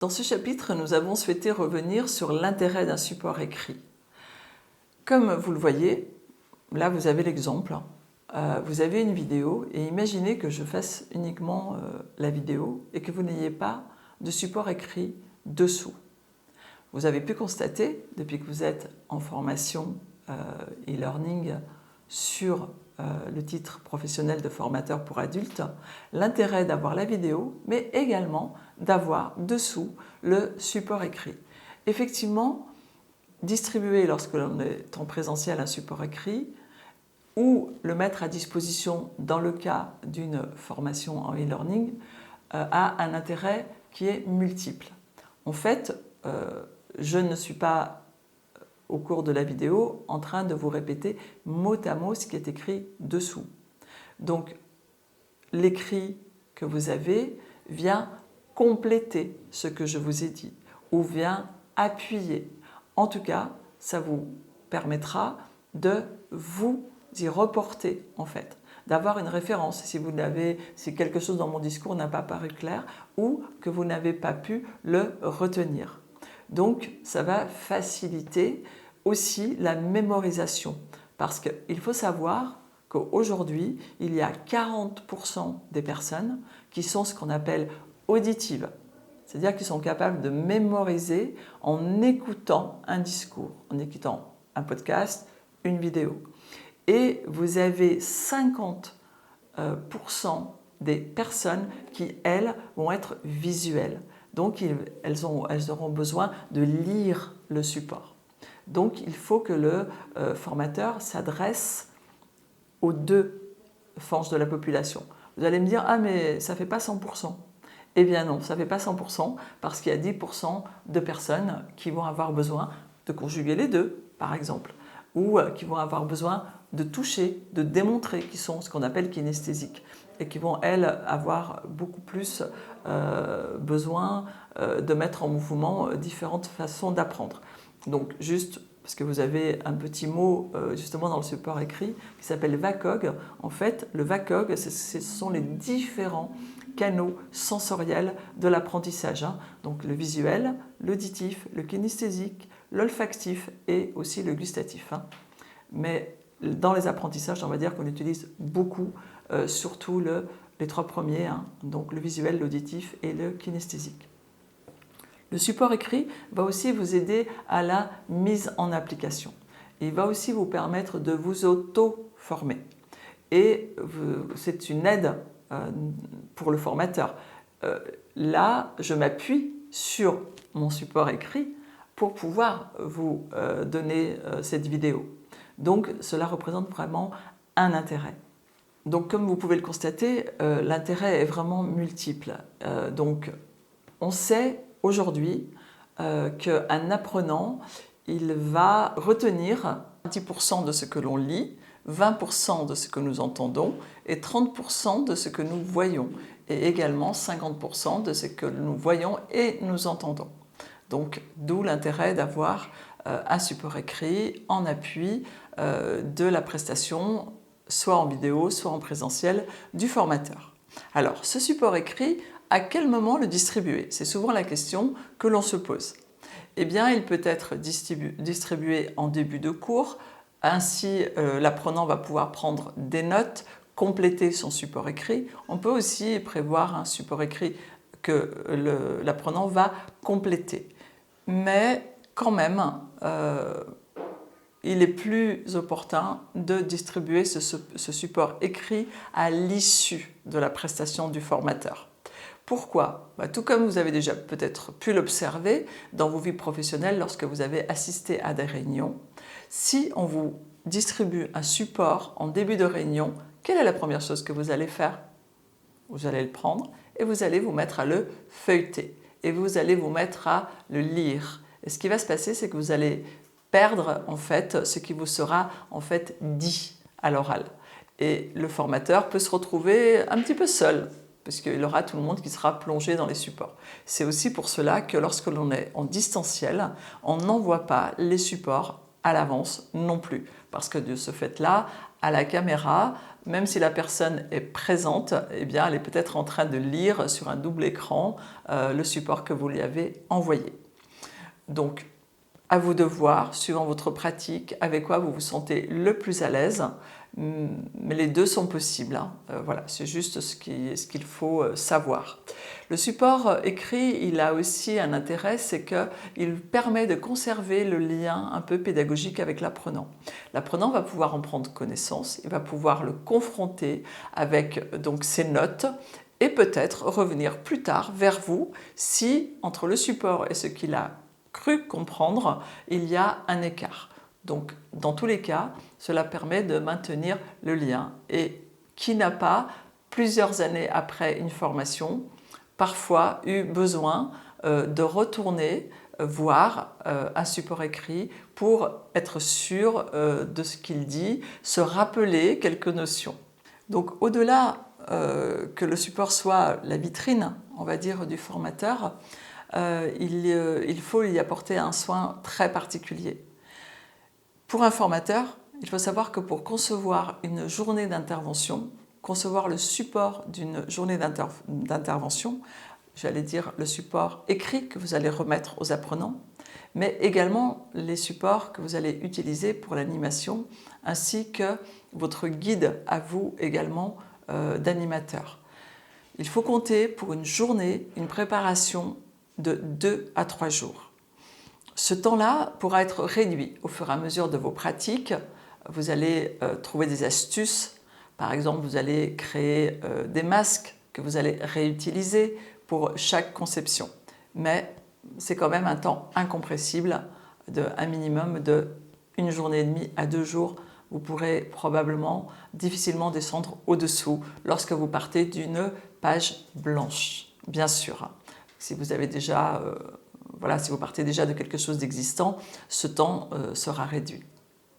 Dans ce chapitre, nous avons souhaité revenir sur l'intérêt d'un support écrit. Comme vous le voyez, là vous avez l'exemple, vous avez une vidéo et imaginez que je fasse uniquement la vidéo et que vous n'ayez pas de support écrit dessous. Vous avez pu constater, depuis que vous êtes en formation e-learning sur le titre professionnel de formateur pour adultes, l'intérêt d'avoir la vidéo, mais également d'avoir dessous le support écrit. Effectivement, distribuer lorsque l'on est en présentiel un support écrit ou le mettre à disposition dans le cas d'une formation en e-learning a un intérêt qui est multiple. En fait, je ne suis pas au cours de la vidéo en train de vous répéter mot à mot ce qui est écrit dessous. Donc l'écrit que vous avez vient compléter ce que je vous ai dit ou vient appuyer. En tout cas, ça vous permettra de vous y reporter en fait, d'avoir une référence si quelque chose dans mon discours n'a pas paru clair ou que vous n'avez pas pu le retenir. Donc ça va faciliter aussi la mémorisation parce qu'il faut savoir qu'aujourd'hui il y a 40% des personnes qui sont ce qu'on appelle auditives, c'est-à-dire qu'ils sont capables de mémoriser en écoutant un discours, en écoutant un podcast, une vidéo. Et vous avez 50% des personnes qui, elles, vont être visuelles. Donc, elles auront besoin de lire le support. Donc, il faut que le formateur s'adresse aux deux franges de la population. Vous allez me dire « Ah, mais ça ne fait pas 100%. » Eh bien non, ça ne fait pas 100% parce qu'il y a 10% de personnes qui vont avoir besoin de conjuguer les deux, par exemple, ou qui vont avoir besoin de toucher, de démontrer, qui sont ce qu'on appelle kinesthésiques et qui vont, elles, avoir beaucoup plus besoin de mettre en mouvement différentes façons d'apprendre. Donc, juste parce que vous avez un petit mot justement dans le support écrit qui s'appelle VACOG. En fait, le VACOG, ce sont les différents canaux sensoriels de l'apprentissage. Donc le visuel, l'auditif, le kinesthésique, l'olfactif et aussi le gustatif. Mais dans les apprentissages, on va dire qu'on utilise beaucoup, surtout les trois premiers, donc le visuel, l'auditif et le kinesthésique. Le support écrit va aussi vous aider à la mise en application. Il va aussi vous permettre de vous auto-former. Et c'est une aide pour le formateur. Là, je m'appuie sur mon support écrit pour pouvoir vous donner cette vidéo. Donc, cela représente vraiment un intérêt. Donc, comme vous pouvez le constater, l'intérêt est vraiment multiple. Donc, on sait aujourd'hui qu'un apprenant, il va retenir 10% de ce que l'on lit, 20% de ce que nous entendons et 30% de ce que nous voyons et également 50% de ce que nous voyons et nous entendons. Donc, d'où l'intérêt d'avoir un support écrit en appui de la prestation, soit en vidéo, soit en présentiel, du formateur. Alors, ce support écrit, à quel moment le distribuer? C'est souvent la question que l'on se pose. Eh bien, il peut être distribué en début de cours. Ainsi, l'apprenant va pouvoir prendre des notes, compléter son support écrit. On peut aussi prévoir un support écrit que l'apprenant va compléter. Mais quand même, il est plus opportun de distribuer ce support écrit à l'issue de la prestation du formateur. Pourquoi? Tout comme vous avez déjà peut-être pu l'observer dans vos vies professionnelles lorsque vous avez assisté à des réunions, si on vous distribue un support en début de réunion, quelle est la première chose que vous allez faire? Vous allez le prendre et vous allez vous mettre à le feuilleter et vous allez vous mettre à le lire. Et ce qui va se passer, c'est que vous allez perdre en fait ce qui vous sera en fait dit à l'oral. Et le formateur peut se retrouver un petit peu seul, puisqu'il aura tout le monde qui sera plongé dans les supports. C'est aussi pour cela que lorsque l'on est en distanciel, on n'envoie pas les supports à l'avance non plus. Parce que de ce fait-là, à la caméra, même si la personne est présente, eh bien, elle est peut-être en train de lire sur un double écran le support que vous lui avez envoyé. Donc, à vous de voir, suivant votre pratique, avec quoi vous vous sentez le plus à l'aise. Mais les deux sont possibles. Voilà, c'est juste ce qu'il faut savoir. Le support écrit, il a aussi un intérêt, c'est qu'il permet de conserver le lien un peu pédagogique avec l'apprenant. L'apprenant va pouvoir en prendre connaissance, il va pouvoir le confronter avec donc ses notes et peut-être revenir plus tard vers vous si entre le support et ce qu'il a cru comprendre, il y a un écart. Donc, dans tous les cas, cela permet de maintenir le lien. Et qui n'a pas, plusieurs années après une formation, parfois eu besoin de retourner voir un support écrit pour être sûr de ce qu'il dit, se rappeler quelques notions. Donc, au-delà que le support soit la vitrine, on va dire, du formateur, il faut y apporter un soin très particulier. Pour un formateur, il faut savoir que pour concevoir une journée d'intervention, concevoir le support d'une journée d'intervention, j'allais dire le support écrit que vous allez remettre aux apprenants, mais également les supports que vous allez utiliser pour l'animation, ainsi que votre guide à vous également d'animateur. Il faut compter pour une journée, une préparation de 2 à 3 jours. Ce temps-là pourra être réduit au fur et à mesure de vos pratiques. Vous allez trouver des astuces. Par exemple, vous allez créer des masques que vous allez réutiliser pour chaque conception. Mais c'est quand même un temps incompressible, un minimum de 1 journée et demie à 2 jours. Vous pourrez probablement difficilement descendre au-dessous lorsque vous partez d'une page blanche, bien sûr. Si vous avez déjà, si vous partez déjà de quelque chose d'existant, ce temps sera réduit.